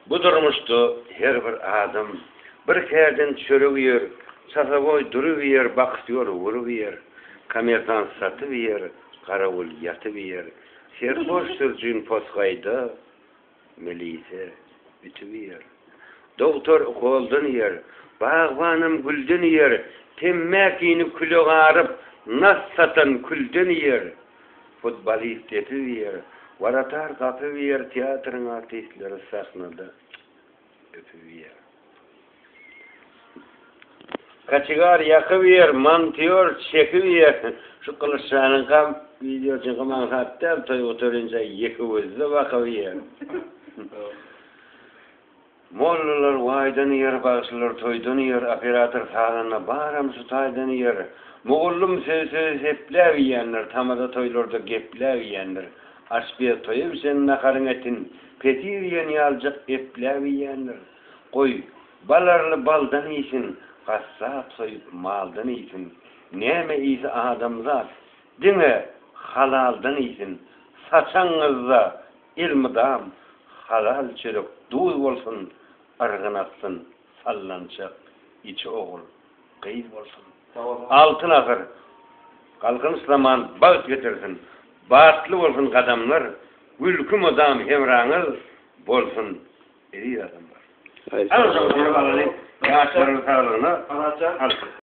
Bu durmuşda her bir adam bir kerden çörüyor, çataboy duruyor, bakıyor, vuruyor, kamerdan satıver, karavul yatıver, serhoş sözcüğün poskayda, melise bitüver. Doktor koldan yer, bağvanım gülden yer, temmekini külü ağarıp, nas satan külden yer, futbolist etiver, varatar kapıver, tiyatrın artistleri sahnada öpüver. Kaçıgar yakıver, mantıyor, çekiver, şu kılıçlarının kam, videosun kaman hatta, toy oturunca yekivizde bakıver. Mollalar vaydan yer, bağışlar toydan yer, operatör sağlığına bağıramsı taydan yer, Moğullum söz heplev yiyenler, tamada toylarda geplev yiyenler, aşbiye toyup sen nakarın etin, petir yiyen yalcık eplev yiyenler, koy, balarlı baldan iyisin, kassap soyup maldan iyisin, neme iyisi adamzat, dine halaldan iyisin, saçanızda ilmidam, halal çörük, duy olsun, argınatsın, sallanacak, içi oğul, kıyız olsun. Altın akır, kalkın zaman bağıt getirsin, bağıtlı olsun kadamlar, ülküm adam hemranız bolsun, eri adamlar. Anlaşılır, yaşların sağlığına,